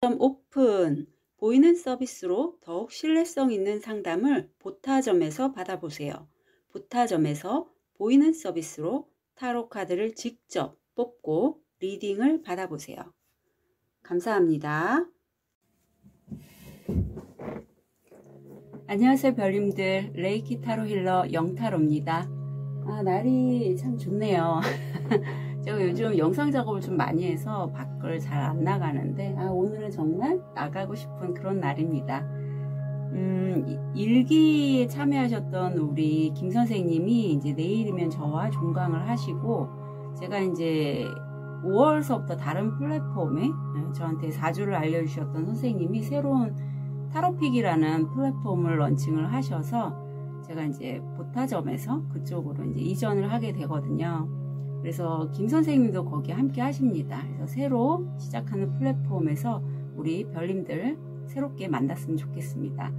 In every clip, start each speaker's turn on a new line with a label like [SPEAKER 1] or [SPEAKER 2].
[SPEAKER 1] 오픈 보이는 서비스로 더욱 신뢰성 있는 상담을 보타점에서 받아보세요. 보타점에서 보이는 서비스로 타로 카드를 직접 뽑고 리딩을 받아보세요. 감사합니다. 안녕하세요 별님들, 레이키 타로 힐러 영타로입니다. 날이 참 좋네요. 제가 요즘 영상 작업을 좀 많이 해서 밖을 잘 안 나가는데 오늘은 정말 나가고 싶은 그런 날입니다. 일기에 참여하셨던 우리 김 선생님이 이제 내일이면 저와 종강을 하시고, 제가 이제 5월서부터 다른 플랫폼에 저한테 4주를 알려주셨던 선생님이 새로운 타로픽이라는 플랫폼을 런칭을 하셔서 제가 이제 보타점에서 그쪽으로 이제 이전을 하게 되거든요. 그래서 김 선생님도 거기 함께 하십니다. 그래서 새로 시작하는 플랫폼에서 우리 별님들 새롭게 만났으면 좋겠습니다.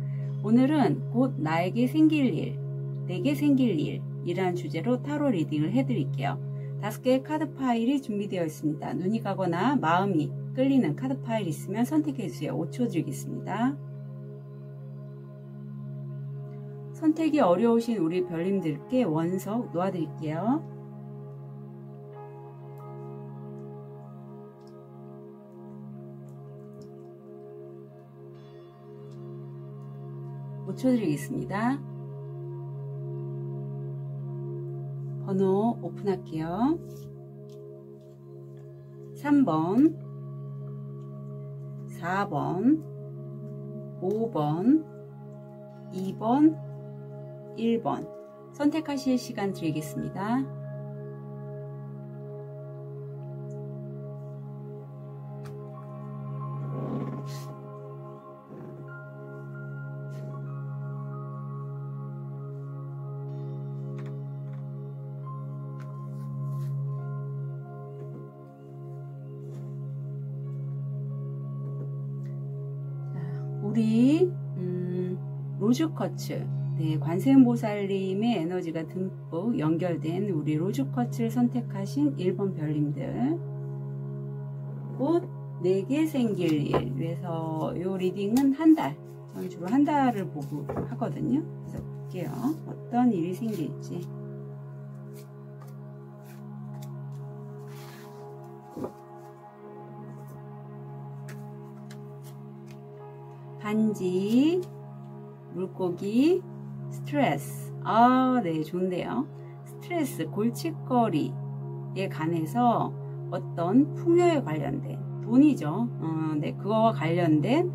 [SPEAKER 1] 오늘은 곧 나에게 생길 일, 내게 생길 일 이라는 주제로 타로 리딩을 해드릴게요. 5개의 카드 파일이 준비되어 있습니다. 눈이 가거나 마음이 끌리는 카드 파일 있으면 선택해주세요. 5초 드리겠습니다. 선택이 어려우신 우리 별님들께 원석 놓아드릴게요. 드리겠습니다. 번호 오픈할게요. 3번, 4번, 5번, 2번, 1번 선택하실 시간 드리겠습니다. 우리 로즈쿼츠, 관세음보살님의 에너지가 듬뿍 연결된 우리 로즈쿼츠를 선택하신 1번 별님들, 곧 내게 생길 일. 그래서 이 리딩은 한 달, 저는 주로 한 달을 보고 하거든요. 그래서 볼게요, 어떤 일이 생길지. 반지, 물고기, 스트레스. 네, 좋은데요. 스트레스, 골칫거리에 관해서 어떤 풍요에 관련된 돈이죠. 네, 그거와 관련된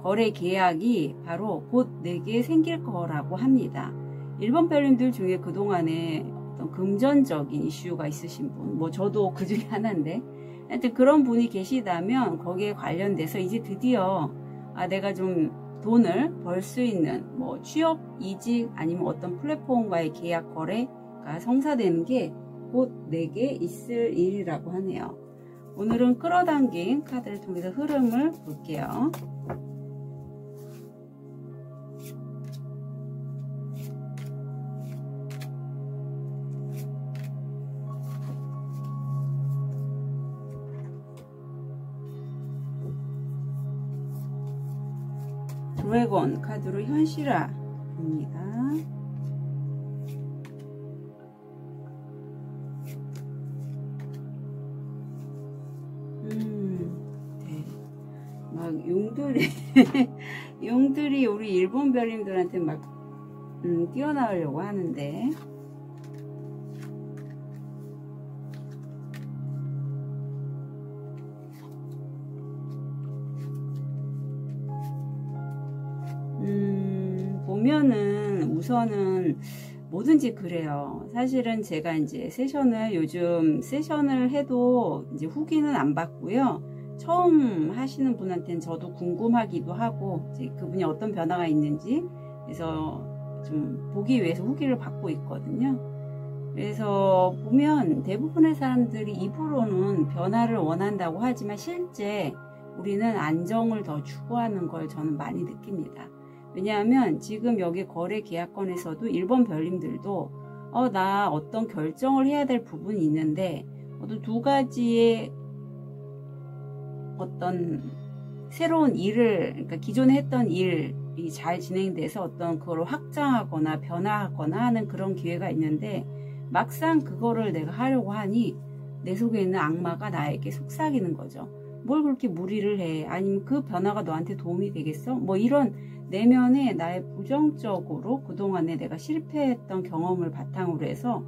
[SPEAKER 1] 거래 계약이 바로 곧 내게 생길 거라고 합니다. 1번 별님들 중에 그동안에 어떤 금전적인 이슈가 있으신 분, 저도 그 중에 하나인데, 하여튼 그런 분이 계시다면 거기에 관련돼서 이제 드디어 내가 좀 돈을 벌 수 있는 취업, 이직 아니면 어떤 플랫폼과의 계약 거래가 성사되는 게 곧 내게 있을 일이라고 하네요. 오늘은 끌어당긴 카드를 통해서 흐름을 볼게요. 드래곤 카드로 현실화입니다. 네. 막 용들이 용들이 우리 일본 별님들한테 막 뛰어나오려고 하는데, 보면은 우선은 뭐든지 그래요. 사실은 제가 이제 요즘 세션을 해도 이제 후기는 안 받고요. 처음 하시는 분한테는 저도 궁금하기도 하고, 이제 그분이 어떤 변화가 있는지 그래서 좀 보기 위해서 후기를 받고 있거든요. 그래서 보면 대부분의 사람들이 입으로는 변화를 원한다고 하지만 실제 우리는 안정을 더 추구하는 걸 저는 많이 느낍니다. 왜냐하면 지금 여기 거래 계약건에서도 1번 별님들도 나 어떤 결정을 해야 될 부분이 있는데 두 가지의 어떤 새로운 일을, 그러니까 기존에 했던 일이 잘 진행돼서 어떤 그걸 확장하거나 변화하거나 하는 그런 기회가 있는데, 막상 그거를 내가 하려고 하니 내 속에 있는 악마가 나에게 속삭이는 거죠. 뭘 그렇게 무리를 해? 아니면 그 변화가 너한테 도움이 되겠어? 뭐 이런 내면에 나의 부정적으로 그동안에 내가 실패했던 경험을 바탕으로 해서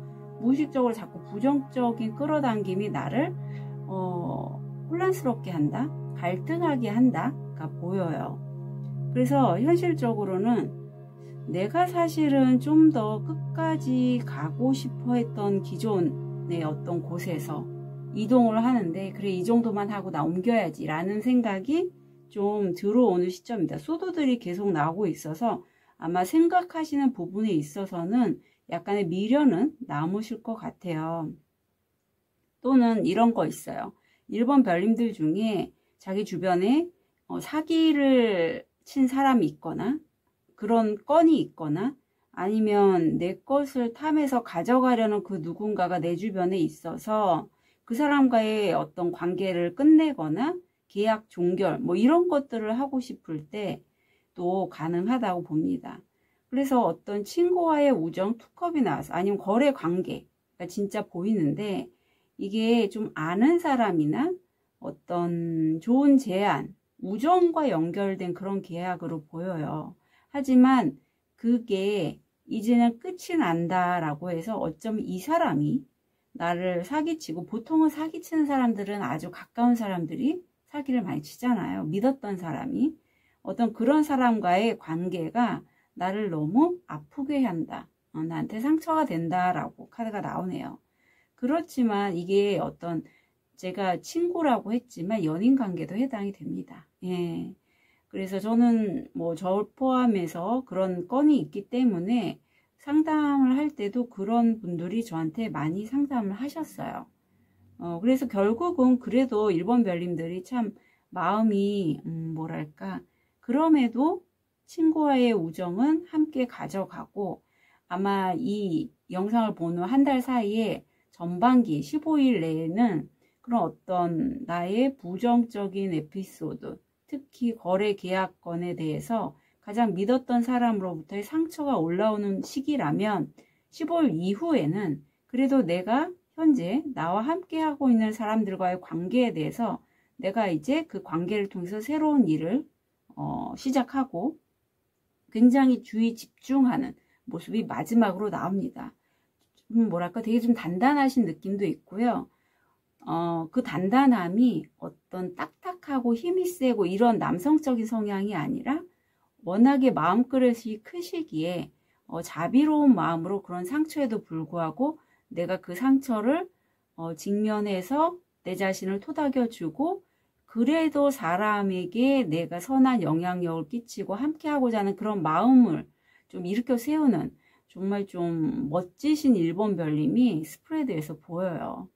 [SPEAKER 1] 무의식적으로 자꾸 부정적인 끌어당김이 나를 혼란스럽게 한다, 갈등하게 한다가 보여요. 그래서 현실적으로는 내가 사실은 좀 더 끝까지 가고 싶어 했던 기존의 어떤 곳에서 이동을 하는데, 그래 이 정도만 하고 나 옮겨야지 라는 생각이 좀 들어오는 시점입니다. 소도들이 계속 나오고 있어서 아마 생각하시는 부분에 있어서는 약간의 미련은 남으실 것 같아요. 또는 이런 거 있어요. 1번 별님들 중에 자기 주변에 사기를 친 사람이 있거나 그런 건이 있거나 아니면 내 것을 탐해서 가져가려는 그 누군가가 내 주변에 있어서 그 사람과의 어떤 관계를 끝내거나 계약 종결 뭐 이런 것들을 하고 싶을 때 또 가능하다고 봅니다. 그래서 어떤 친구와의 우정 투컵이 나와서 아니면 거래 관계가 진짜 보이는데, 이게 좀 아는 사람이나 어떤 좋은 제안, 우정과 연결된 그런 계약으로 보여요. 하지만 그게 이제는 끝이 난다라고 해서 어쩌면 이 사람이 나를 사기치고, 보통은 사기치는 사람들은 아주 가까운 사람들이 사기를 많이 치잖아요. 믿었던 사람이. 어떤 그런 사람과의 관계가 나를 너무 아프게 한다. 나한테 상처가 된다라고 카드가 나오네요. 그렇지만 이게 어떤 제가 친구라고 했지만 연인 관계도 해당이 됩니다. 예. 그래서 저는 뭐 저 포함해서 그런 건이 있기 때문에 상담을 할 때도 그런 분들이 저한테 많이 상담을 하셨어요. 그래서 결국은 그래도 1번 별님들이 참 마음이 뭐랄까, 그럼에도 친구와의 우정은 함께 가져가고, 아마 이 영상을 본 후 한 달 사이에 전반기 15일 내에는 그런 어떤 나의 부정적인 에피소드, 특히 거래 계약건에 대해서 가장 믿었던 사람으로부터의 상처가 올라오는 시기라면 15일 이후에는 그래도 내가 현재 나와 함께 하고 있는 사람들과의 관계에 대해서 내가 이제 그 관계를 통해서 새로운 일을 시작하고 굉장히 주의 집중하는 모습이 마지막으로 나옵니다. 뭐랄까 되게 좀 단단하신 느낌도 있고요. 그 단단함이 어떤 딱딱하고 힘이 세고 이런 남성적인 성향이 아니라 워낙에 마음그릇이 크시기에 자비로운 마음으로 그런 상처에도 불구하고 내가 그 상처를 직면해서 내 자신을 토닥여주고, 그래도 사람에게 내가 선한 영향력을 끼치고 함께하고자 하는 그런 마음을 좀 일으켜 세우는 정말 좀 멋지신 1번 별님이 스프레드에서 보여요.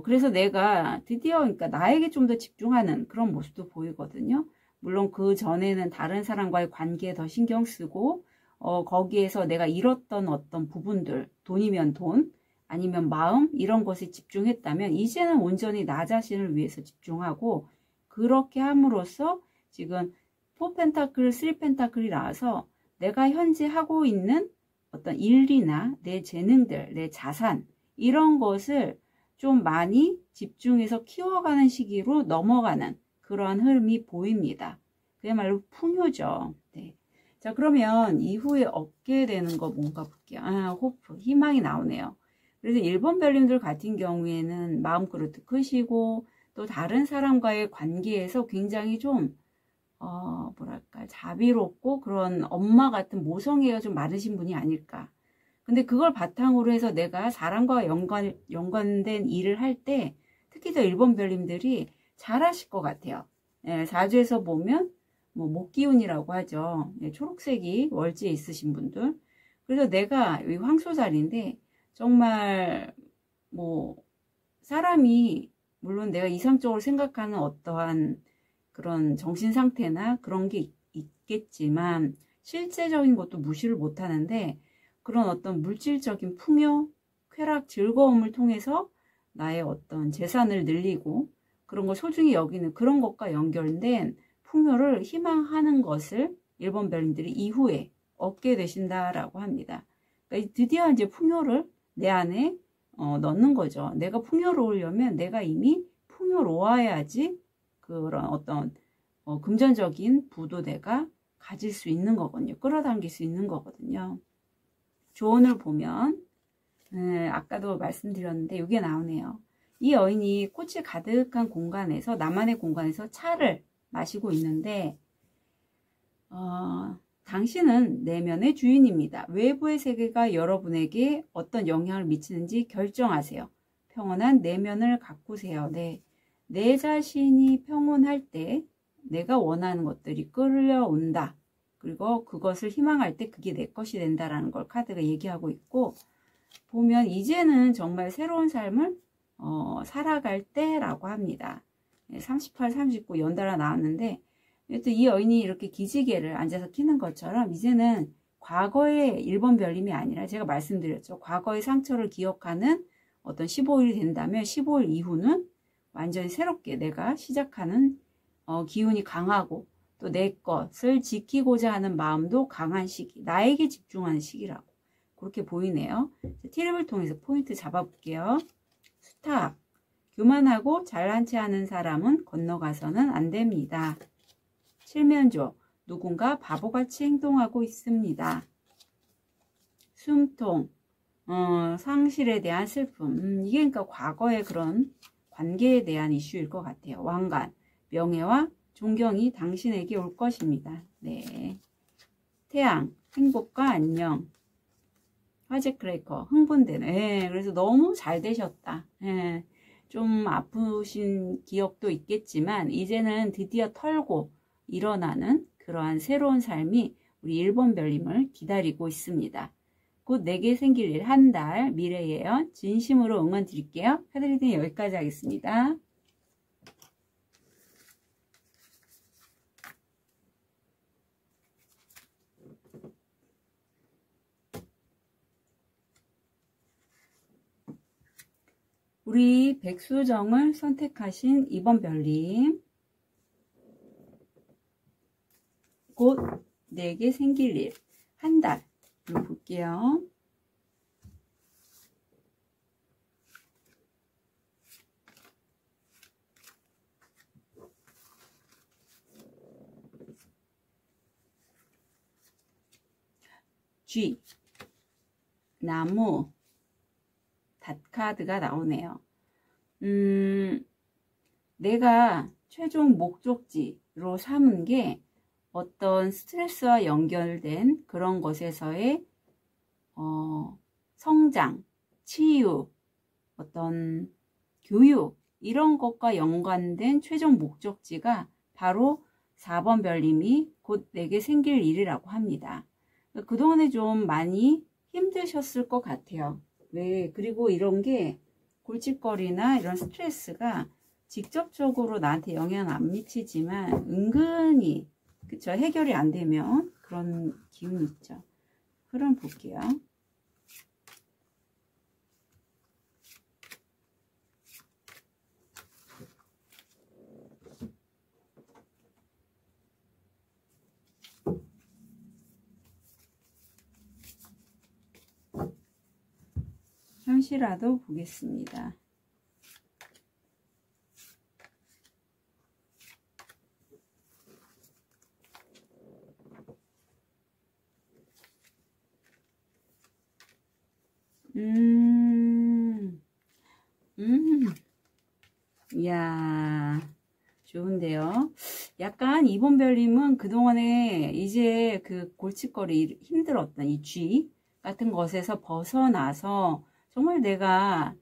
[SPEAKER 1] 그래서 내가 드디어 그러니까 나에게 좀 더 집중하는 그런 모습도 보이거든요. 물론 그 전에는 다른 사람과의 관계에 더 신경 쓰고 거기에서 내가 잃었던 어떤 부분들, 돈이면 돈, 아니면 마음, 이런 것에 집중했다면 이제는 온전히 나 자신을 위해서 집중하고, 그렇게 함으로써 지금 4펜타클, 3펜타클이 나와서 내가 현재 하고 있는 어떤 일이나 내 재능들, 내 자산, 이런 것을 좀 많이 집중해서 키워가는 시기로 넘어가는 그러한 흐름이 보입니다. 그야말로 풍요죠. 네. 자, 그러면 이후에 얻게 되는 거 뭔가 볼게요. 호프, 희망이 나오네요. 그래서 1번 별님들 같은 경우에는 마음그릇도 크시고, 또 다른 사람과의 관계에서 굉장히 좀 뭐랄까 자비롭고 그런 엄마 같은 모성애가 좀 많으신 분이 아닐까. 근데 그걸 바탕으로 해서 내가 사람과 연관된 일을 할 때 특히 더 1번 별님들이 잘하실 것 같아요. 예, 사주에서 보면 뭐 목기운이라고 하죠. 예, 초록색이 월지에 있으신 분들. 그래서 내가 이 황소자리인데 정말 뭐 사람이 물론 내가 이상적으로 생각하는 어떠한 그런 정신 상태나 그런 게 있겠지만 실제적인 것도 무시를 못 하는데, 그런 어떤 물질적인 풍요, 쾌락, 즐거움을 통해서 나의 어떤 재산을 늘리고 그런 걸 소중히 여기는 그런 것과 연결된 풍요를 희망하는 것을 1번 별님들이 이후에 얻게 되신다라고 합니다. 그러니까 드디어 이제 풍요를 내 안에 넣는 거죠. 내가 풍요로우려면 내가 이미 풍요로워야지 그런 어떤 금전적인 부도 내가 가질 수 있는 거거든요. 끌어당길 수 있는 거거든요. 조언을 보면 아까도 말씀드렸는데 이게 나오네요. 이 여인이 꽃이 가득한 공간에서, 나만의 공간에서 차를 마시고 있는데 당신은 내면의 주인입니다. 외부의 세계가 여러분에게 어떤 영향을 미치는지 결정하세요. 평온한 내면을 가꾸세요. 내 자신이 평온할 때 내가 원하는 것들이 끌려온다. 그리고 그것을 희망할 때 그게 내 것이 된다라는 걸 카드가 얘기하고 있고, 보면 이제는 정말 새로운 삶을 살아갈 때라고 합니다. 38, 39 연달아 나왔는데, 또 이 여인이 이렇게 기지개를 앉아서 키는 것처럼 이제는 과거의 1번 별님이 아니라, 제가 말씀드렸죠. 과거의 상처를 기억하는 어떤 15일이 된다면 15일 이후는 완전히 새롭게 내가 시작하는 기운이 강하고, 또 내 것을 지키고자 하는 마음도 강한 시기, 나에게 집중하는 시기라고 그렇게 보이네요. 티립을 통해서 포인트 잡아볼게요. 수탁, 교만하고 잘난 체 하는 사람은 건너가서는 안 됩니다. 칠면조, 누군가 바보같이 행동하고 있습니다. 숨통, 상실에 대한 슬픔, 이게 그러니까 과거의 그런 관계에 대한 이슈일 것 같아요. 왕관, 명예와 존경이 당신에게 올 것입니다. 네. 태양, 행복과 안녕. 화재 크래커, 흥분되네. 그래서 너무 잘 되셨다. 좀 아프신 기억도 있겠지만 이제는 드디어 털고 일어나는 그러한 새로운 삶이 우리 1번 별님을 기다리고 있습니다. 곧 내게 생길 일 한 달 미래 예언 진심으로 응원 드릴게요. 카드리딩 여기까지 하겠습니다. 우리 백수정을 선택하신 2번 별님, 곧 내게 생길 일 한 달 볼게요. G, 나무, 닷카드가 나오네요. 내가 최종 목적지로 삼은 게 어떤 스트레스와 연결된 그런 것에서의 성장, 치유, 어떤 교육, 이런 것과 연관된 최종 목적지가 바로 4번 별님이 곧 내게 생길 일이라고 합니다. 그동안에 좀 많이 힘드셨을 것 같아요. 왜? 그리고 이런 게 골칫거리나 이런 스트레스가 직접적으로 나한테 영향 안 미치지만 은근히, 그쵸? 해결이 안 되면 그런 기운이 있죠. 흐름 볼게요. 현실화도 보겠습니다. 이야, 좋은데요. 약간 2번 별님은 그동안에 이제 그 골칫거리, 힘들었던 이 쥐 같은 것에서 벗어나서 정말 내가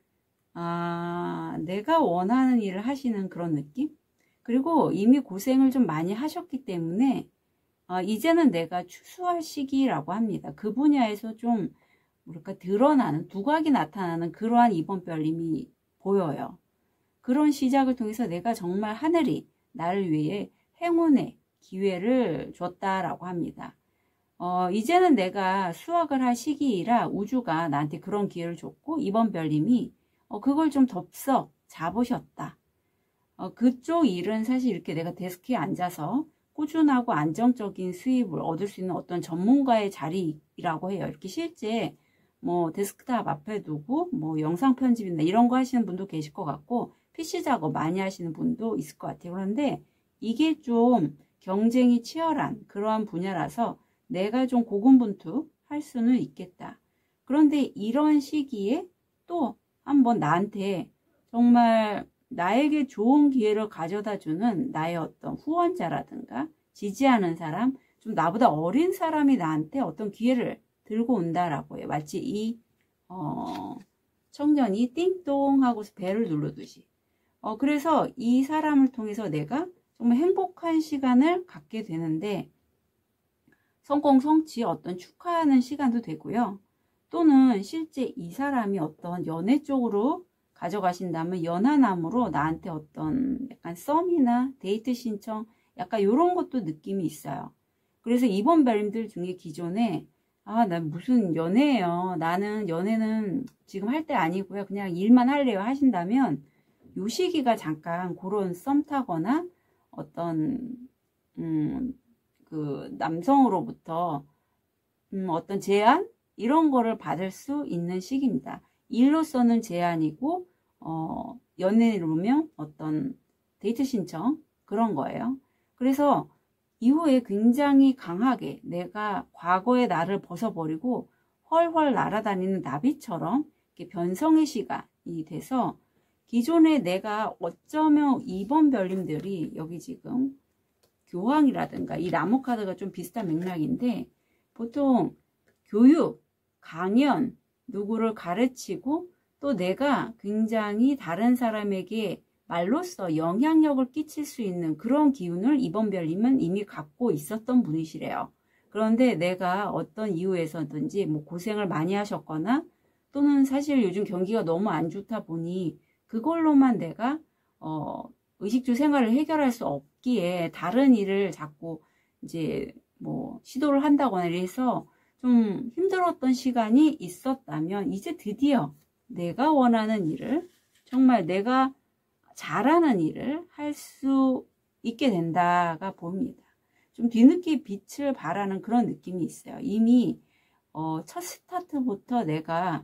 [SPEAKER 1] 원하는 일을 하시는 그런 느낌? 그리고 이미 고생을 좀 많이 하셨기 때문에 이제는 내가 추수할 시기라고 합니다. 그 분야에서 좀 뭐랄까 드러나는, 두각이 나타나는 그러한 2번 별님이 보여요. 그런 시작을 통해서 내가 정말 하늘이 나를 위해 행운의 기회를 줬다라고 합니다. 이제는 내가 수확을 할 시기이라 우주가 나한테 그런 기회를 줬고 2번 별님이 그걸 좀 덥석 잡으셨다. 그쪽 일은 사실 이렇게 내가 데스크에 앉아서 꾸준하고 안정적인 수입을 얻을 수 있는 어떤 전문가의 자리라고 해요. 이렇게 실제 뭐 데스크탑 앞에 두고 뭐 영상 편집이나 이런 거 하시는 분도 계실 것 같고 PC 작업 많이 하시는 분도 있을 것 같아요. 그런데 이게 좀 경쟁이 치열한 그러한 분야라서 내가 좀 고군분투 할 수는 있겠다. 그런데 이런 시기에 또 한번 나한테 정말 나에게 좋은 기회를 가져다 주는 나의 어떤 후원자라든가 지지하는 사람, 좀 나보다 어린 사람이 나한테 어떤 기회를 들고 온다라고 해요. 마치 이 청년이 띵동 하고서 벨을 누르듯이. 그래서 이 사람을 통해서 내가 정말 행복한 시간을 갖게 되는데 성공 성취 어떤 축하하는 시간도 되고요. 또는 실제 이 사람이 어떤 연애 쪽으로 가져가신다면 연하남으로 나한테 어떤 약간 썸이나 데이트 신청 약간 이런 것도 느낌이 있어요. 그래서 이번 별님들 중에 기존에 난 무슨 연애예요. 나는 연애는 지금 할 때 아니고요. 그냥 일만 할래요 하신다면 요 시기가 잠깐 그런 썸 타거나 어떤 그 남성으로부터 어떤 제안 이런 거를 받을 수 있는 시기입니다. 일로서는 제안이고 연애로면 어떤 데이트 신청 그런 거예요. 그래서 이후에 굉장히 강하게 내가 과거의 나를 벗어버리고 훨훨 날아다니는 나비처럼 이렇게 변성의 시간이 돼서 기존에 내가 어쩌면 이번 별님들이 여기 지금 교황이라든가 이 나무 카드가 좀 비슷한 맥락인데 보통 교육, 강연, 누구를 가르치고 또 내가 굉장히 다른 사람에게 말로써 영향력을 끼칠 수 있는 그런 기운을 이번 별님은 이미 갖고 있었던 분이시래요. 그런데 내가 어떤 이유에서든지 뭐 고생을 많이 하셨거나 또는 사실 요즘 경기가 너무 안 좋다 보니 그걸로만 내가 의식주 생활을 해결할 수 없기에 다른 일을 자꾸 이제 뭐 시도를 한다거나 이래서 좀 힘들었던 시간이 있었다면 이제 드디어 내가 원하는 일을 정말 내가 잘하는 일을 할 수 있게 된다가 봅니다. 좀 뒤늦게 빛을 발하는 그런 느낌이 있어요. 이미 첫 스타트부터 내가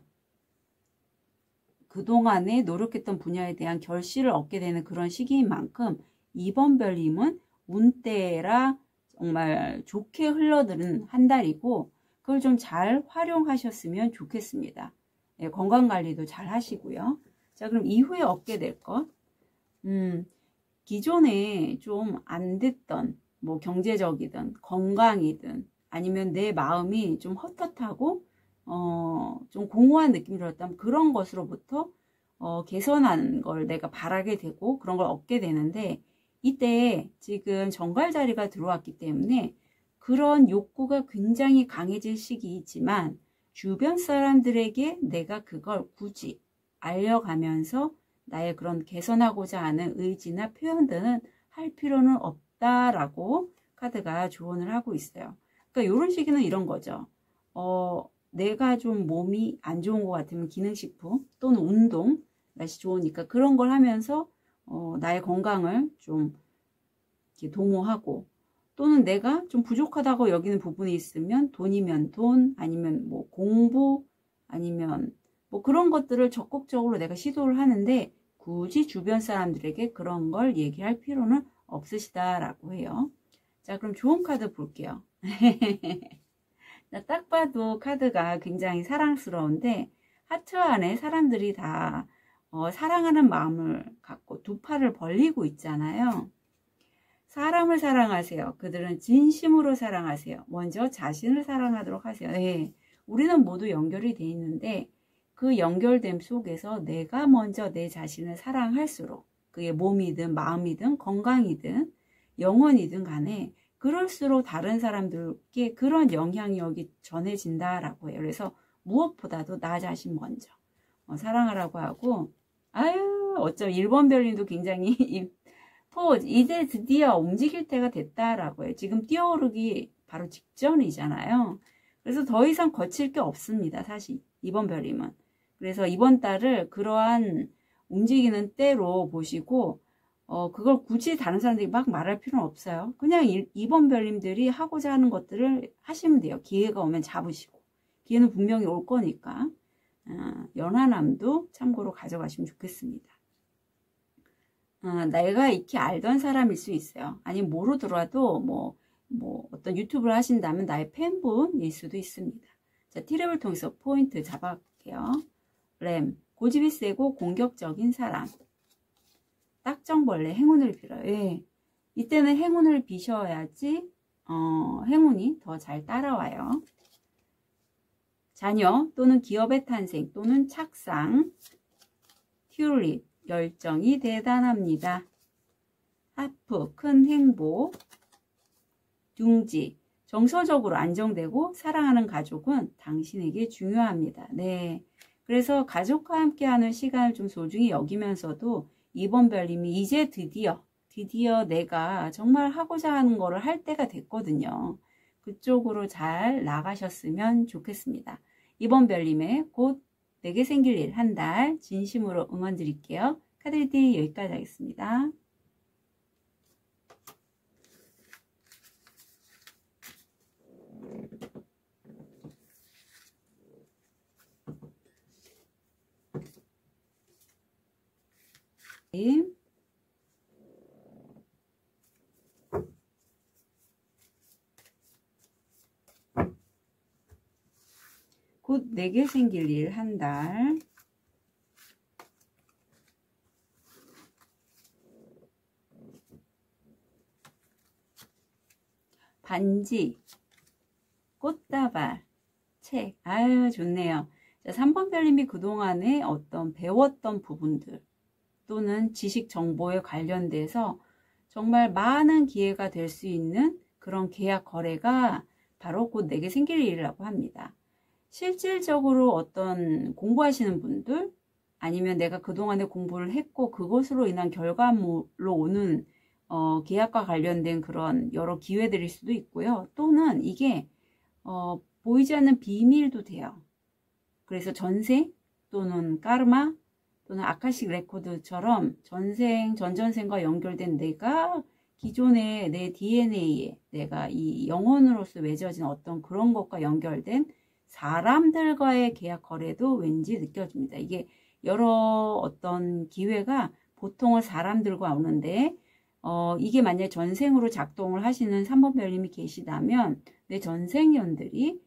[SPEAKER 1] 그동안에 노력했던 분야에 대한 결실을 얻게 되는 그런 시기인 만큼 이번 별님은 운때라 정말 좋게 흘러드는 한 달이고 그걸 좀 잘 활용하셨으면 좋겠습니다. 네, 건강관리도 잘 하시고요. 자, 그럼 이후에 얻게 될 것. 기존에 좀 안 됐던 뭐 경제적이든 건강이든 아니면 내 마음이 좀 헛헛하고 좀 공허한 느낌이 들었다면 그런 것으로부터 개선하는 걸 내가 바라게 되고 그런 걸 얻게 되는데 이때 지금 정갈 자리가 들어왔기 때문에 그런 욕구가 굉장히 강해질 시기이지만 주변 사람들에게 내가 그걸 굳이 알려가면서 나의 그런 개선하고자 하는 의지나 표현들은 할 필요는 없다라고 카드가 조언을 하고 있어요. 그러니까 이런 시기는 이런 거죠. 내가 좀 몸이 안 좋은 것 같으면 기능식품 또는 운동, 날씨 좋으니까 그런 걸 하면서 나의 건강을 좀 이렇게 도모하고 또는 내가 좀 부족하다고 여기는 부분이 있으면 돈이면 돈 아니면 뭐 공부 아니면 뭐 그런 것들을 적극적으로 내가 시도를 하는데 굳이 주변 사람들에게 그런 걸 얘기할 필요는 없으시다라고 해요. 자, 그럼 좋은 카드 볼게요. 딱 봐도 카드가 굉장히 사랑스러운데 하트 안에 사람들이 다 사랑하는 마음을 갖고 두 팔을 벌리고 있잖아요. 사람을 사랑하세요. 그들은 진심으로 사랑하세요. 먼저 자신을 사랑하도록 하세요. 네, 우리는 모두 연결이 돼 있는데 그 연결됨 속에서 내가 먼저 내 자신을 사랑할수록 그게 몸이든 마음이든 건강이든 영혼이든 간에 그럴수록 다른 사람들께 그런 영향력이 전해진다라고 해요. 그래서 무엇보다도 나 자신 먼저 사랑하라고 하고 어쩜 1번 별님도 굉장히 포즈 이제 드디어 움직일 때가 됐다라고 해요. 지금 뛰어오르기 바로 직전이잖아요. 그래서 더 이상 거칠 게 없습니다. 사실 이번 별님은. 그래서 이번 달을 그러한 움직이는 때로 보시고 그걸 굳이 다른 사람들이 막 말할 필요는 없어요. 그냥 2번 별님들이 하고자 하는 것들을 하시면 돼요. 기회가 오면 잡으시고. 기회는 분명히 올 거니까. 연하남도 참고로 가져가시면 좋겠습니다. 내가 익히 알던 사람일 수 있어요. 아니면 모르더라도 뭐 어떤 유튜브를 하신다면 나의 팬분일 수도 있습니다. 자, T랩을 통해서 포인트 잡아볼게요. 램, 고집이 세고 공격적인 사람. 딱정벌레, 행운을 빌어요. 예. 이때는 행운을 비셔야지 행운이 더 잘 따라와요. 자녀 또는 기업의 탄생 또는 착상. 튤립, 열정이 대단합니다. 하프, 큰 행복. 둥지, 정서적으로 안정되고 사랑하는 가족은 당신에게 중요합니다. 네, 그래서 가족과 함께하는 시간을 좀 소중히 여기면서도 2번 별님이 이제 드디어 내가 정말 하고자 하는 거를 할 때가 됐거든요. 그쪽으로 잘 나가셨으면 좋겠습니다. 2번 별님의 곧 내게 생길 일 한 달 진심으로 응원 드릴게요. 카드 리딩 여기까지 하겠습니다. 곧 내게 생길 일 한 달. 반지, 꽃다발, 책. 아유, 좋네요. 자, 3번 별님이 그동안에 어떤 배웠던 부분들 또는 지식 정보에 관련돼서 정말 많은 기회가 될 수 있는 그런 계약 거래가 바로 곧 내게 생길 일이라고 합니다. 실질적으로 어떤 공부하시는 분들 아니면 내가 그동안에 공부를 했고 그것으로 인한 결과물로 오는 계약과 관련된 그런 여러 기회들일 수도 있고요. 또는 이게 보이지 않는 비밀도 돼요. 그래서 전생 또는 까르마 또는 아카식 레코드처럼 전전생과 연결된 내가 기존의 내 DNA에 내가 이 영혼으로서 맺어진 어떤 그런 것과 연결된 사람들과의 계약 거래도 왠지 느껴집니다. 이게 여러 어떤 기회가 보통은 사람들과 오는데 이게 만약에 전생으로 작동을 하시는 3번 별님이 계시다면 내 전생연들이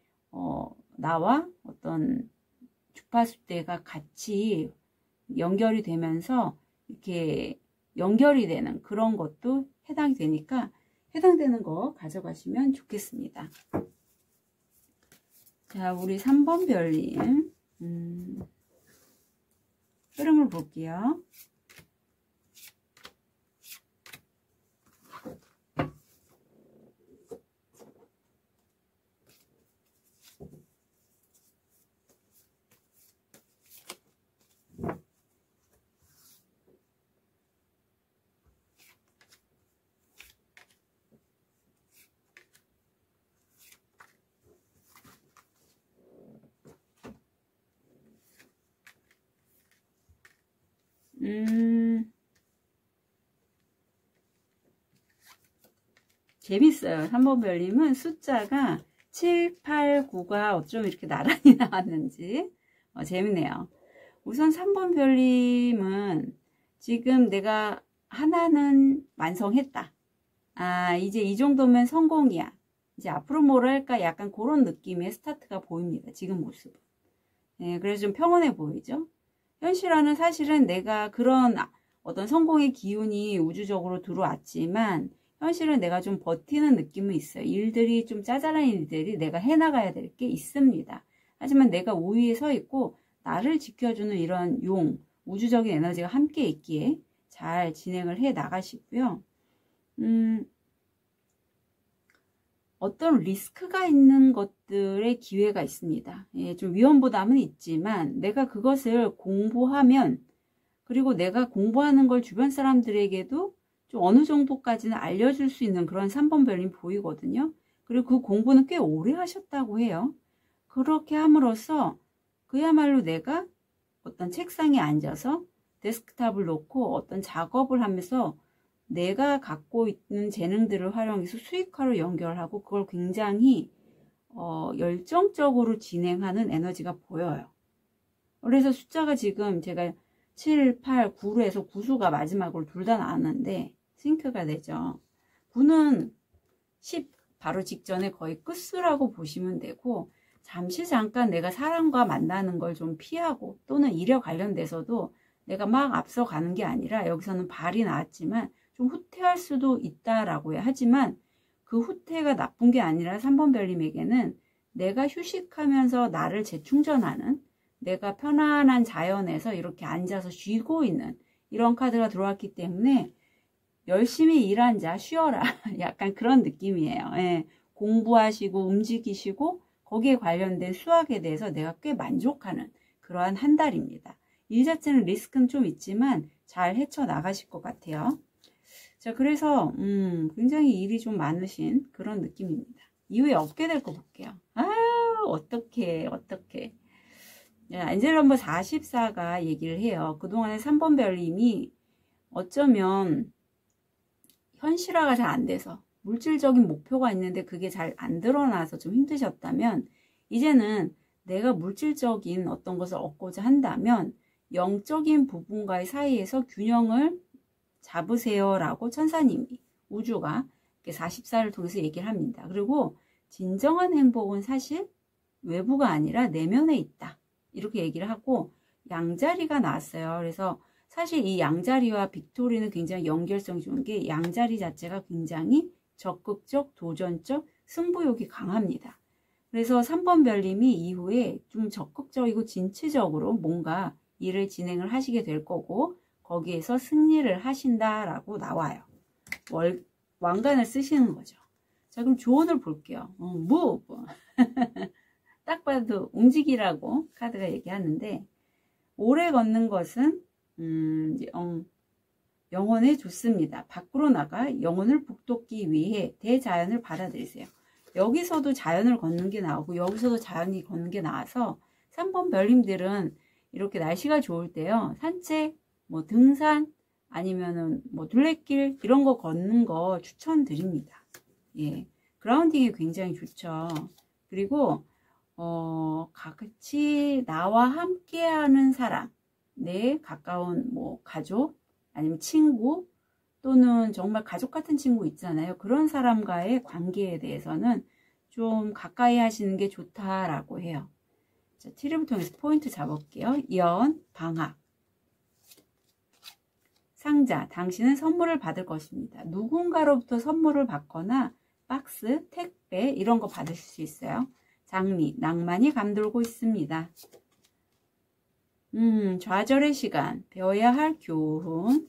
[SPEAKER 1] 나와 어떤 주파수대가 같이 연결이 되면서 이렇게 연결이 되는 그런 것도 해당이 되니까 해당되는 거 가져가시면 좋겠습니다. 자, 우리 3번 별님 흐름을 볼게요. 재밌어요. 3번 별님은 숫자가 7, 8, 9가 어쩜 이렇게 나란히 나왔는지 재밌네요. 우선 3번 별님은 지금 내가 하나는 완성했다. 이제 이 정도면 성공이야. 이제 앞으로 뭘 할까 약간 그런 느낌의 스타트가 보입니다. 지금 모습은. 네, 그래서 좀 평온해 보이죠? 현실화는 사실은 내가 그런 어떤 성공의 기운이 우주적으로 들어왔지만 현실은 내가 좀 버티는 느낌은 있어요. 일들이 좀 짜잘한 일들이 내가 해나가야 될 게 있습니다. 하지만 내가 우위에 서 있고 나를 지켜주는 이런 우주적인 에너지가 함께 있기에 잘 진행을 해 나가시고요. 어떤 리스크가 있는 것들의 기회가 있습니다. 예, 좀 위험부담은 있지만 내가 그것을 공부하면 그리고 내가 공부하는 걸 주변 사람들에게도 좀 어느 정도까지는 알려줄 수 있는 그런 3번 별님 보이거든요. 그리고 그 공부는 꽤 오래 하셨다고 해요. 그렇게 함으로써 그야말로 내가 어떤 책상에 앉아서 데스크탑을 놓고 어떤 작업을 하면서 내가 갖고 있는 재능들을 활용해서 수익화로 연결하고 그걸 굉장히 열정적으로 진행하는 에너지가 보여요. 그래서 숫자가 지금 제가 7, 8, 9로 해서 9수가 마지막으로 둘 다 나왔는데 싱크가 되죠. 9는 10 바로 직전에 거의 끝수라고 보시면 되고, 잠시 잠깐 내가 사람과 만나는 걸 좀 피하고, 또는 일에 관련돼서도 내가 막 앞서가는 게 아니라, 여기서는 발이 나왔지만 좀 후퇴할 수도 있다라고 해. 하지만 그 후퇴가 나쁜 게 아니라 3번 별님에게는 내가 휴식하면서 나를 재충전하는, 내가 편안한 자연에서 이렇게 앉아서 쉬고 있는 이런 카드가 들어왔기 때문에 열심히 일한 자 쉬어라 약간 그런 느낌이에요. 예, 공부하시고 움직이시고 거기에 관련된 수학에 대해서 내가 꽤 만족하는 그러한 한 달입니다. 일 자체는 리스크는 좀 있지만 잘 헤쳐나가실 것 같아요. 자, 그래서 굉장히 일이 좀 많으신 그런 느낌입니다. 이후에 얻게 될 거 볼게요. 아, 어떡해. 엔젤 넘버 44가 얘기를 해요. 그동안에 3번 별님이 어쩌면 현실화가 잘 안 돼서 물질적인 목표가 있는데 그게 잘 안 드러나서 좀 힘드셨다면, 이제는 내가 물질적인 어떤 것을 얻고자 한다면 영적인 부분과의 사이에서 균형을 잡으세요 라고 천사님이, 우주가 44를 통해서 얘기를 합니다. 그리고 진정한 행복은 사실 외부가 아니라 내면에 있다 이렇게 얘기를 하고, 양자리가 나왔어요. 그래서 사실 이 양자리와 빅토리는 굉장히 연결성이 좋은 게, 양자리 자체가 굉장히 적극적, 도전적, 승부욕이 강합니다. 그래서 3번 별님이 이후에 좀 적극적이고 진취적으로 뭔가 일을 진행을 하시게 될 거고, 거기에서 승리를 하신다라고 나와요. 왕관을 쓰시는 거죠. 자, 그럼 조언을 볼게요. move. 딱 봐도 움직이라고 카드가 얘기하는데, 오래 걷는 것은 영혼에 좋습니다. 밖으로 나가 영혼을 북돋기 위해 대자연을 받아들이세요. 여기서도 자연을 걷는 게 나오고 여기서도 자연이 걷는 게 나와서 3번 별님들은 이렇게 날씨가 좋을 때요, 산책, 뭐 등산, 아니면은 뭐 둘레길 이런 거 걷는 거 추천드립니다. 예, 그라운딩이 굉장히 좋죠. 그리고 같이 나와 함께하는 사람, 내 가까운 뭐 가족 아니면 친구, 또는 정말 가족 같은 친구 있잖아요. 그런 사람과의 관계에 대해서는 좀 가까이 하시는 게 좋다라고 해요. 자, 트리를 통해서 포인트 잡을게요. 연, 방학, 상자, 당신은 선물을 받을 것입니다. 누군가로부터 선물을 받거나 박스, 택배 이런 거 받으실 수 있어요. 장미, 낭만이 감돌고 있습니다. 좌절의 시간, 배워야 할 교훈,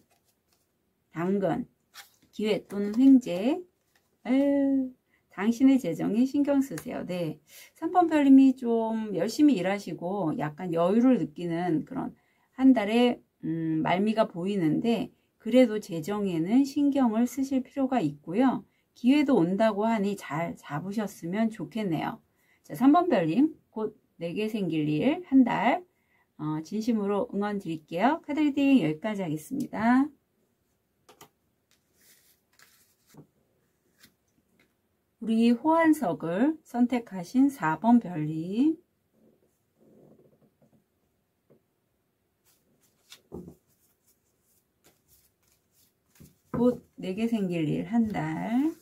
[SPEAKER 1] 당근, 기회 또는 횡재, 당신의 재정에 신경 쓰세요. 네, 3번 별님이 좀 열심히 일하시고 약간 여유를 느끼는 그런 한 달의 말미가 보이는데, 그래도 재정에는 신경을 쓰실 필요가 있고요. 기회도 온다고 하니 잘 잡으셨으면 좋겠네요. 자, 3번 별님, 곧 내게 생길 일 한 달 진심으로 응원 드릴게요. 카드 리딩 여기까지 하겠습니다. 우리 호환석을 선택하신 4번 별님, 곧 내게 생길 일 한 달,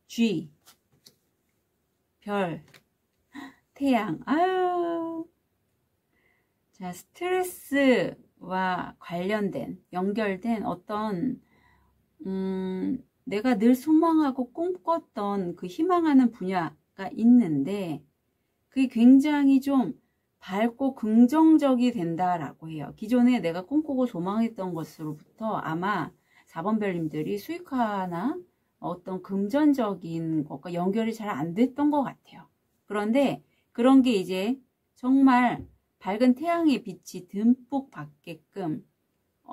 [SPEAKER 1] G, 별, 태양. 아유. 자, 스트레스와 관련된, 연결된 어떤 내가 늘 소망하고 꿈꿨던 그 희망하는 분야가 있는데, 그게 굉장히 좀 밝고 긍정적이 된다라고 해요. 기존에 내가 꿈꾸고 소망했던 것으로부터 아마 4번 별님들이 수익화나 어떤 금전적인 것과 연결이 잘 안 됐던 것 같아요. 그런데 그런 게 이제 정말 밝은 태양의 빛이 듬뿍 받게끔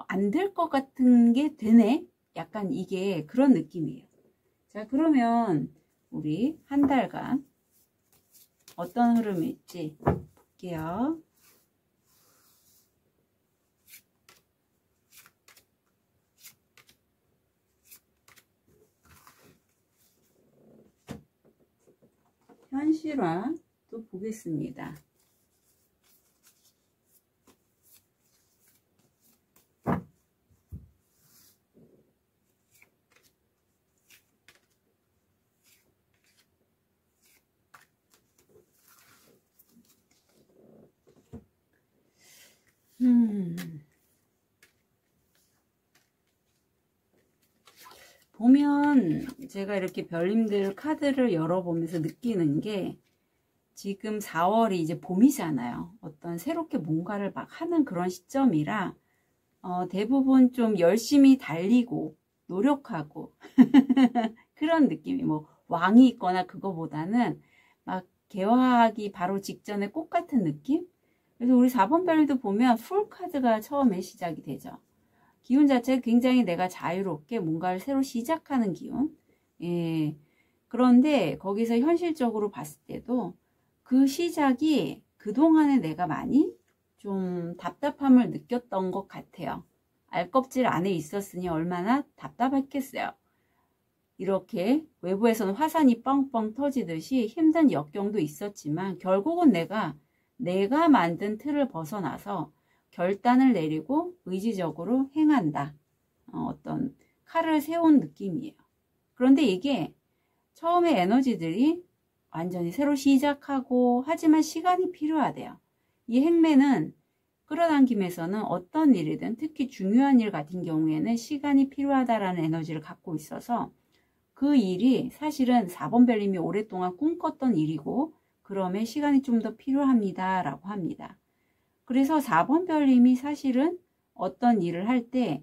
[SPEAKER 1] 안 될 것 같은 게 되네? 약간 이게 그런 느낌이에요. 자, 그러면 우리 한 달간 어떤 흐름일지 볼게요. 현실화 또 보겠습니다. 보면 제가 이렇게 별님들 카드를 열어보면서 느끼는 게 지금 4월이 이제 봄이잖아요. 어떤 새롭게 뭔가를 막 하는 그런 시점이라 대부분 좀 열심히 달리고 노력하고 그런 느낌이 뭐 왕이 있거나 그거보다는 막 개화하기 바로 직전에 꽃 같은 느낌? 그래서 우리 4번 별도 보면 풀 카드가 처음에 시작이 되죠. 기운 자체가 굉장히 내가 자유롭게 뭔가를 새로 시작하는 기운. 예. 그런데 거기서 현실적으로 봤을 때도 그 시작이 그동안에 내가 많이 좀 답답함을 느꼈던 것 같아요. 알껍질 안에 있었으니 얼마나 답답했겠어요. 이렇게 외부에서는 화산이 뻥뻥 터지듯이 힘든 역경도 있었지만 결국은 내가 만든 틀을 벗어나서 결단을 내리고 의지적으로 행한다. 어떤 칼을 세운 느낌이에요. 그런데 이게 처음에 에너지들이 완전히 새로 시작하고 하지만 시간이 필요하대요. 이 행매는 끌어당김에서는 어떤 일이든 특히 중요한 일 같은 경우에는 시간이 필요하다라는 에너지를 갖고 있어서 그 일이 사실은 4번 별님이 오랫동안 꿈꿨던 일이고 그러면 시간이 좀 더 필요합니다 라고 합니다. 그래서 4번 별님이 사실은 어떤 일을 할 때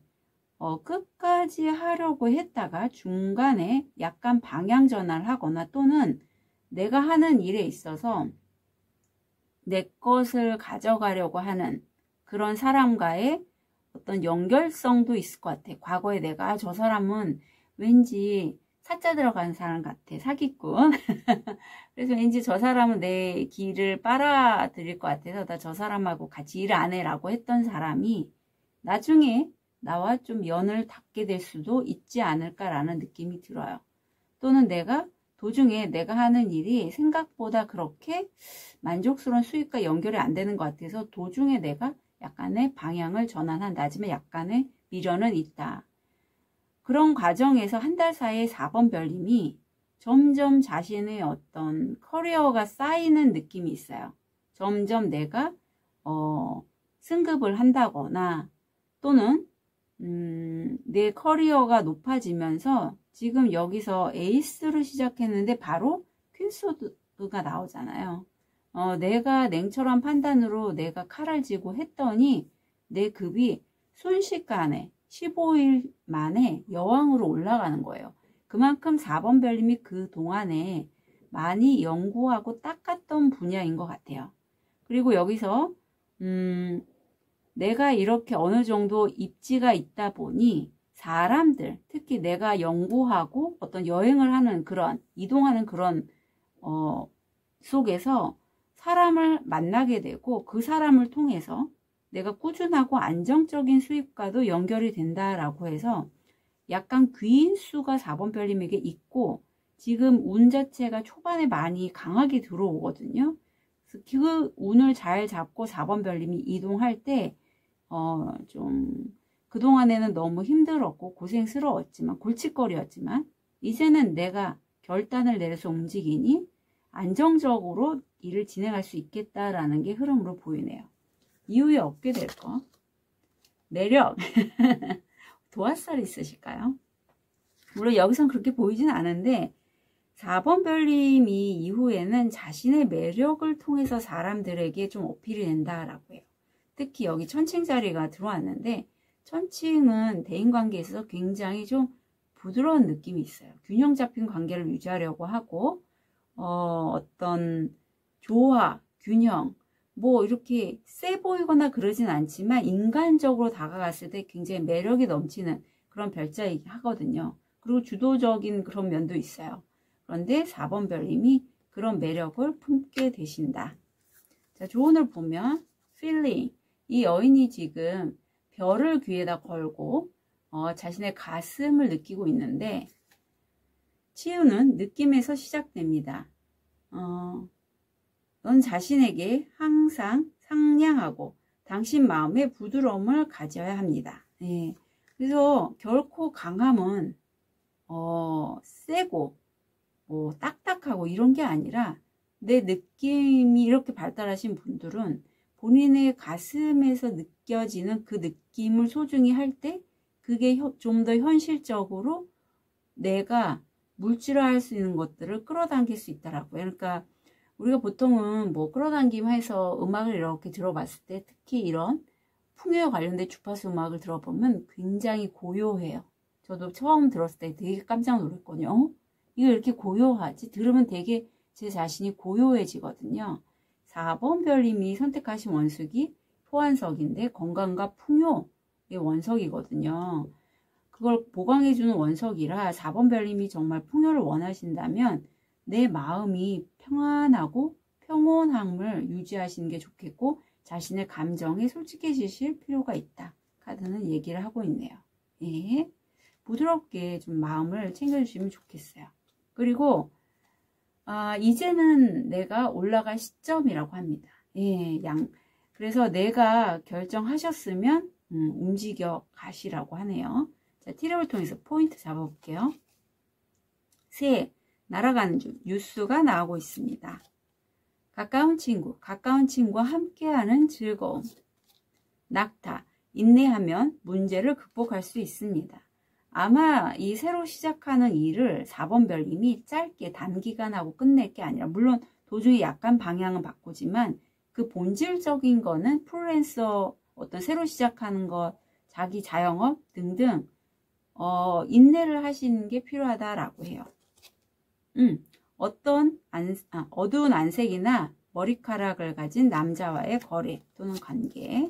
[SPEAKER 1] 끝까지 하려고 했다가 중간에 약간 방향 전환을 하거나 또는 내가 하는 일에 있어서 내 것을 가져가려고 하는 그런 사람과의 어떤 연결성도 있을 것 같아. 과거에 내가 저 사람은 왠지 사자 들어간 사람 같아. 사기꾼. 그래서 왠지 저 사람은 내 길을 빨아들일 것 같아서 나 저 사람하고 같이 일 안 해라고 했던 사람이 나중에 나와 좀 연을 닿게 될 수도 있지 않을까라는 느낌이 들어요. 또는 내가 도중에 내가 하는 일이 생각보다 그렇게 만족스러운 수익과 연결이 안 되는 것 같아서 도중에 내가 약간의 방향을 전환한다. 하지만 약간의 미련은 있다. 그런 과정에서 한 달 사이에 4번 별님이 점점 자신의 어떤 커리어가 쌓이는 느낌이 있어요. 점점 내가 승급을 한다거나 또는 내 커리어가 높아지면서 지금 여기서 에이스로 시작했는데 바로 퀸소드가 나오잖아요. 내가 냉철한 판단으로 내가 칼을 쥐고 했더니 내 급이 순식간에 15일 만에 여왕으로 올라가는 거예요. 그만큼 4번 별님이 그 동안에 많이 연구하고 닦았던 분야인 것 같아요. 그리고 여기서 내가 이렇게 어느 정도 입지가 있다 보니 사람들, 특히 내가 연구하고 어떤 여행을 하는 그런 이동하는 그런 속에서 사람을 만나게 되고 그 사람을 통해서 내가 꾸준하고 안정적인 수입과도 연결이 된다라고 해서 약간 귀인수가 4번 별님에게 있고 지금 운 자체가 초반에 많이 강하게 들어오거든요. 그래서 그 운을 잘 잡고 4번 별님이 이동할 때 좀 그동안에는 너무 힘들었고 고생스러웠지만 골칫거리였지만 이제는 내가 결단을 내려서 움직이니 안정적으로 일을 진행할 수 있겠다라는 게 흐름으로 보이네요. 이후에 얻게 될 거. 매력. 도화살이 있으실까요? 물론 여기선 그렇게 보이진 않은데 4번 별님이 이후에는 자신의 매력을 통해서 사람들에게 좀 어필이 된다라고 해요. 특히 여기 천칭 자리가 들어왔는데 천칭은 대인관계에서 굉장히 좀 부드러운 느낌이 있어요. 균형 잡힌 관계를 유지하려고 하고 어떤 조화, 균형 뭐 이렇게 세 보이거나 그러진 않지만 인간적으로 다가갔을 때 굉장히 매력이 넘치는 그런 별자이긴 하거든요. 그리고 주도적인 그런 면도 있어요. 그런데 4번 별님이 그런 매력을 품게 되신다. 자, 조언을 보면 feeling, 이 여인이 지금 별을 귀에다 걸고 자신의 가슴을 느끼고 있는데 치유는 느낌에서 시작됩니다. 넌 자신에게 항상 상냥하고 당신 마음에 부드러움을 가져야 합니다. 네. 그래서 결코 강함은 세고 뭐 딱딱하고 이런 게 아니라 내 느낌이 이렇게 발달하신 분들은 본인의 가슴에서 느껴지는 그 느낌을 소중히 할 때 그게 좀 더 현실적으로 내가 물질화할 수 있는 것들을 끌어당길 수 있더라고요. 그러니까 우리가 보통은 뭐 끌어당김 해서 음악을 이렇게 들어봤을 때 특히 이런 풍요에 관련된 주파수 음악을 들어보면 굉장히 고요해요. 저도 처음 들었을 때 되게 깜짝 놀랐거든요. 이거 이렇게 고요하지? 들으면 되게 제 자신이 고요해지거든요. 4번 별님이 선택하신 원숙이 소환석인데 건강과 풍요의 원석이거든요. 그걸 보강해주는 원석이라 4번 별님이 정말 풍요를 원하신다면 내 마음이 평안하고 평온함을 유지하시는 게 좋겠고 자신의 감정에 솔직해지실 필요가 있다. 카드는 얘기를 하고 있네요. 예, 부드럽게 좀 마음을 챙겨주시면 좋겠어요. 그리고 이제는 내가 올라갈 시점이라고 합니다. 예, 그래서 내가 결정하셨으면 움직여 가시라고 하네요. 자, 티력을 통해서 포인트 잡아볼게요. 새, 날아가는 중 뉴스가 나오고 있습니다. 가까운 친구와 함께하는 즐거움. 낙타, 인내하면 문제를 극복할 수 있습니다. 아마 이 새로 시작하는 일을 4번 별님이 짧게 단기간 하고 끝낼 게 아니라 물론 도중에 약간 방향은 바꾸지만 그 본질적인 거는 프리랜서 어떤 새로 시작하는 것, 자기 자영업 등등 인내를 하시는 게 필요하다라고 해요. 어두운 안색이나 머리카락을 가진 남자와의 거래 또는 관계,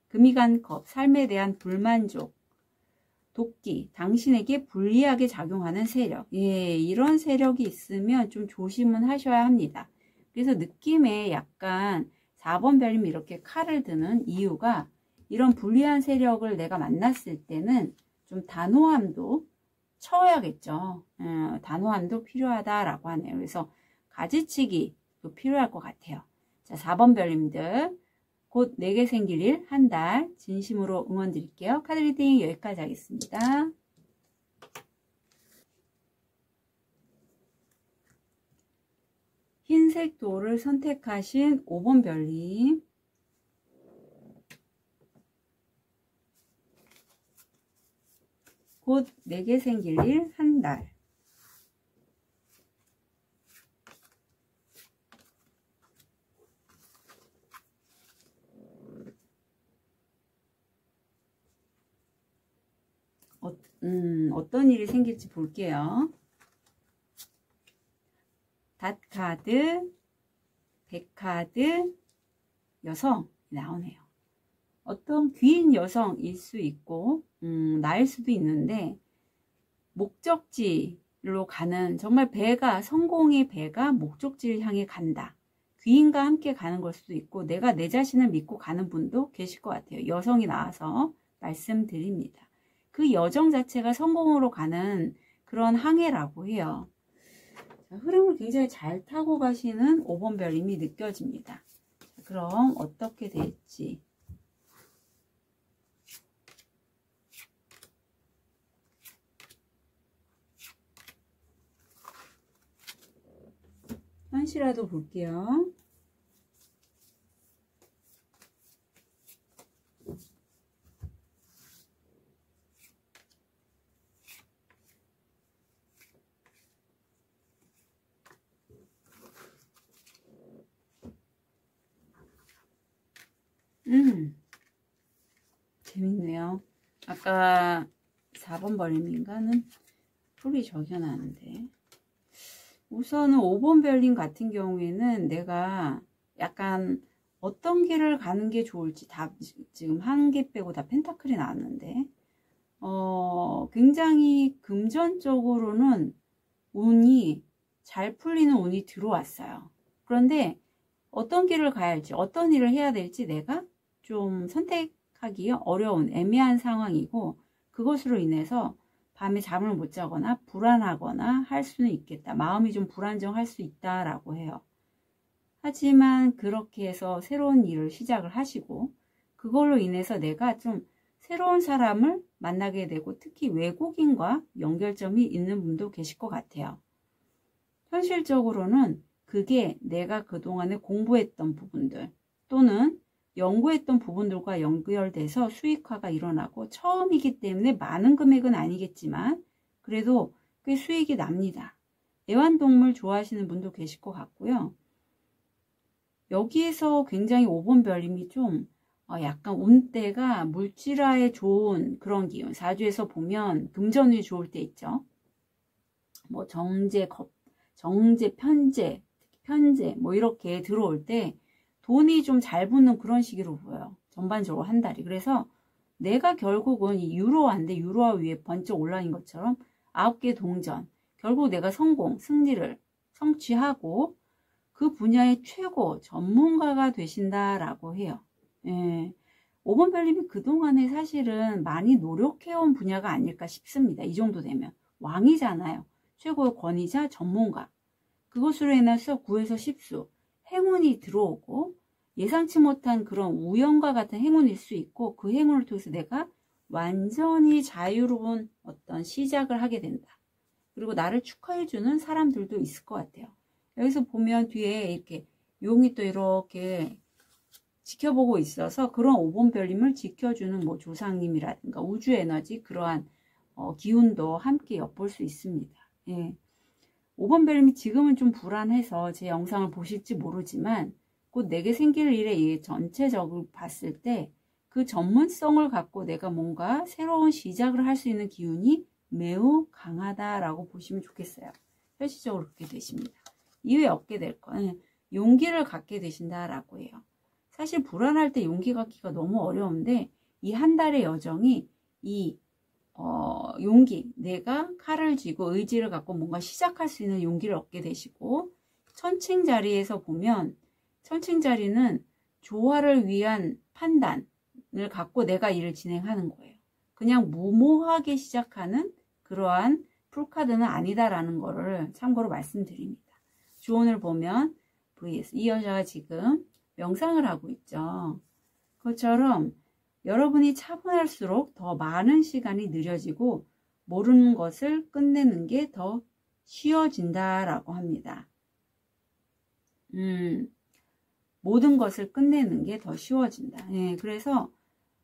[SPEAKER 1] 금이 간 컵, 삶에 대한 불만족, 도끼, 당신에게 불리하게 작용하는 세력. 예, 이런 세력이 있으면 좀 조심은 하셔야 합니다. 그래서 느낌에 약간 4번 별님이 이렇게 칼을 드는 이유가 이런 불리한 세력을 내가 만났을 때는 좀 단호함도 쳐야겠죠. 단호함도 필요하다라고 하네요. 그래서 가지치기도 필요할 것 같아요. 자, 4번 별님들 곧 내게 생길 일 한 달 진심으로 응원 드릴게요. 카드 리딩 여기까지 하겠습니다. 흰색 돌을 선택하신 5번 별님, 곧 내게 생길 일 한 달. 어떤 일이 생길지 볼게요. 닷카드, 백카드, 여성 나오네요. 어떤 귀인 여성일 수 있고 나일 수도 있는데 목적지로 가는 정말 배가 성공의 배가 목적지를 향해 간다. 귀인과 함께 가는 걸 수도 있고 내가 내 자신을 믿고 가는 분도 계실 것 같아요. 여성이 나와서 말씀드립니다. 그 여정 자체가 성공으로 가는 그런 항해라고 해요. 자, 흐름을 굉장히 잘 타고 가시는 5번 별님이 느껴집니다. 자, 그럼 어떻게 될지. 한시라도 볼게요. 재밌네요. 아까 4번 별님인가는 풀이 적혀놨는데 우선은 5번 별님 같은 경우에는 내가 약간 어떤 길을 가는 게 좋을지 다 지금 한 개 빼고 다 펜타클이 나왔는데 굉장히 금전적으로는 운이 잘 풀리는 운이 들어왔어요. 그런데 어떤 길을 가야 할지, 어떤 일을 해야 될지 내가 좀 선택하기 어려운 애매한 상황이고, 그것으로 인해서 밤에 잠을 못 자거나 불안하거나 할 수는 있겠다. 마음이 좀 불안정할 수 있다라고 해요. 하지만 그렇게 해서 새로운 일을 시작을 하시고, 그걸로 인해서 내가 좀 새로운 사람을 만나게 되고, 특히 외국인과 연결점이 있는 분도 계실 것 같아요. 현실적으로는 그게 내가 그동안에 공부했던 부분들 또는 연구했던 부분들과 연결돼서 수익화가 일어나고, 처음이기 때문에 많은 금액은 아니겠지만 그래도 꽤 수익이 납니다. 애완동물 좋아하시는 분도 계실 것 같고요. 여기에서 굉장히 5번 별님이 좀 약간 운대가 물질화에 좋은 그런 기운, 사주에서 보면 금전운이 좋을 때 있죠. 뭐 정제, 편제, 뭐 이렇게 들어올 때 돈이 좀 잘 붙는 그런 시기로 보여요. 전반적으로 한 달이. 그래서 내가 결국은 이 유로화인데, 유로화 위에 번쩍 올라인 것처럼 9개 동전, 결국 내가 승리를 성취하고 그 분야의 최고 전문가가 되신다라고 해요. 예. 5번 별님이 그동안에 사실은 많이 노력해온 분야가 아닐까 싶습니다. 이 정도 되면. 왕이잖아요. 최고의 권위자, 전문가. 그것으로 인해서 9에서 10수, 행운이 들어오고, 예상치 못한 그런 우연과 같은 행운일 수 있고, 그 행운을 통해서 내가 완전히 자유로운 어떤 시작을 하게 된다. 그리고 나를 축하해주는 사람들도 있을 것 같아요. 여기서 보면 뒤에 이렇게 용이 또 이렇게 지켜보고 있어서, 그런 5번 별님을 지켜주는 뭐 조상님이라든가 우주 에너지, 그러한 기운도 함께 엿볼 수 있습니다. 예. 5번 별님이 지금은 좀 불안해서 제 영상을 보실지 모르지만, 곧 내게 생길 일에 전체적으로 봤을 때 그 전문성을 갖고 내가 뭔가 새로운 시작을 할 수 있는 기운이 매우 강하다라고 보시면 좋겠어요. 현실적으로 그렇게 되십니다. 이후에 얻게 될 건 용기를 갖게 되신다라고 해요. 사실 불안할 때 용기 갖기가 너무 어려운데, 이 한 달의 여정이 이 용기, 내가 칼을 쥐고 의지를 갖고 뭔가 시작할 수 있는 용기를 얻게 되시고, 천칭 자리에서 보면, 천칭 자리는 조화를 위한 판단을 갖고 내가 일을 진행하는 거예요. 그냥 무모하게 시작하는 그러한 풀카드는 아니다라는 거를 참고로 말씀드립니다. 주온을 보면 vs 이 여자가 지금 명상을 하고 있죠. 그것처럼 여러분이 차분할수록 더 많은 시간이 느려지고, 모르는 것을 끝내는 게 더 쉬워진다라고 합니다. 모든 것을 끝내는 게 더 쉬워진다. 예, 그래서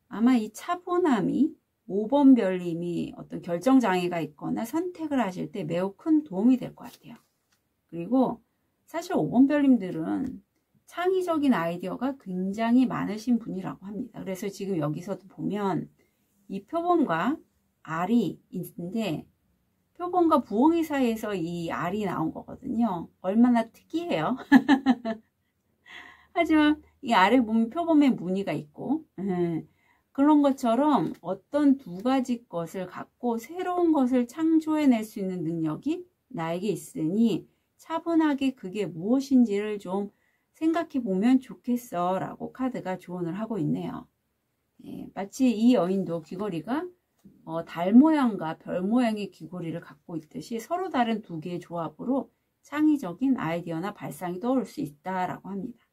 [SPEAKER 1] 아마 이 차분함이 5번 별님이 어떤 결정장애가 있거나 선택을 하실 때 매우 큰 도움이 될 것 같아요. 그리고 사실 5번 별님들은 창의적인 아이디어가 굉장히 많으신 분이라고 합니다. 그래서 지금 여기서도 보면 이 표범과 알이 있는데, 표범과 부엉이 사이에서 이 알이 나온 거거든요. 얼마나 특이해요. 하지만 이 알에 보면 표범의 무늬가 있고, 그런 것처럼 어떤 두 가지 것을 갖고 새로운 것을 창조해낼 수 있는 능력이 나에게 있으니, 차분하게 그게 무엇인지를 좀 생각해 보면 좋겠어 라고 카드가 조언을 하고 있네요. 예, 마치 이 여인도 귀걸이가 달 모양과 별 모양의 귀걸이를 갖고 있듯이 서로 다른 두 개의 조합으로 창의적인 아이디어나 발상이 떠오를 수 있다라고 합니다.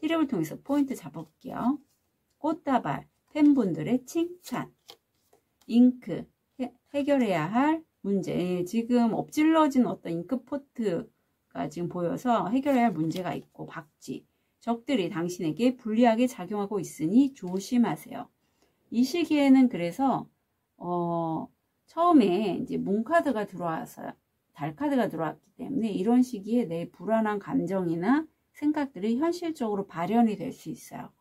[SPEAKER 1] 티랩을 통해서 포인트 잡아볼게요. 꽃다발, 팬분들의 칭찬, 잉크, 해결해야 할 문제. 예, 지금 엎질러진 어떤 잉크포트가 지금 보여서 해결해야 할 문제가 있고, 박쥐, 적들이 당신에게 불리하게 작용하고 있으니 조심하세요. 이 시기에는 그래서 처음에 이제 문카드가 들어와서 달카드가 들어왔기 때문에 이런 시기에 내 불안한 감정이나 생각들이 현실적으로 발현이 될 수 있어요.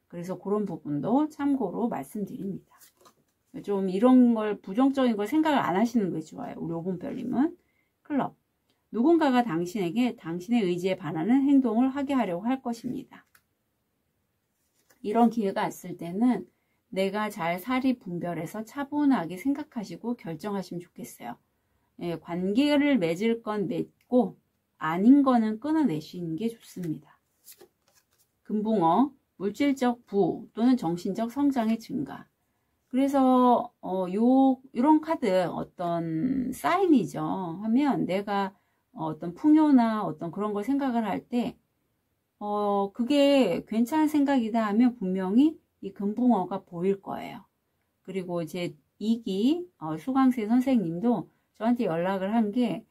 [SPEAKER 1] 그래서 그런 부분도 참고로 말씀드립니다. 좀 이런 걸 부정적인 걸 생각을 안 하시는 게 좋아요. 우리 5번 별님은 클럽. 누군가가 당신에게 당신의 의지에 반하는 행동을 하게 하려고 할 것입니다. 이런 기회가 왔을 때는 내가 잘 사리 분별해서 차분하게 생각하시고 결정하시면 좋겠어요. 예, 관계를 맺을 건 맺고 아닌 거는 끊어내시는 게 좋습니다. 금붕어, 물질적 부호 또는 정신적 성장의 증가. 그래서 이런 카드 어떤 사인이죠. 하면 내가 어떤 풍요나 어떤 그런 걸 생각을 할 때 그게 괜찮은 생각이다 하면 분명히 이 금붕어가 보일 거예요. 그리고 이제 2기 수강생 선생님도 저한테 연락을 한 게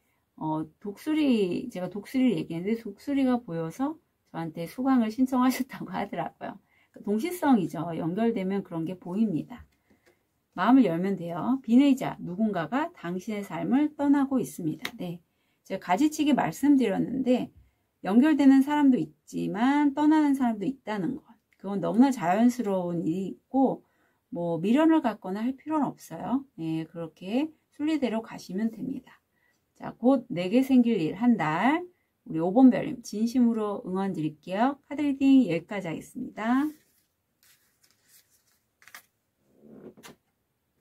[SPEAKER 1] 제가 독수리를 얘기했는데 독수리가 보여서 저한테 수강을 신청하셨다고 하더라고요. 동시성이죠. 연결되면 그런 게 보입니다. 마음을 열면 돼요. 비내자, 누군가가 당신의 삶을 떠나고 있습니다. 네, 제가 가지치기 말씀드렸는데 연결되는 사람도 있지만 떠나는 사람도 있다는 것. 그건 너무나 자연스러운 일이 있고 뭐 미련을 갖거나 할 필요는 없어요. 네, 그렇게 순리대로 가시면 됩니다. 자, 곧 내게 생길 일 한 달 우리 5번 별님 진심으로 응원 드릴게요. 카드 리딩 여기까지 하겠습니다.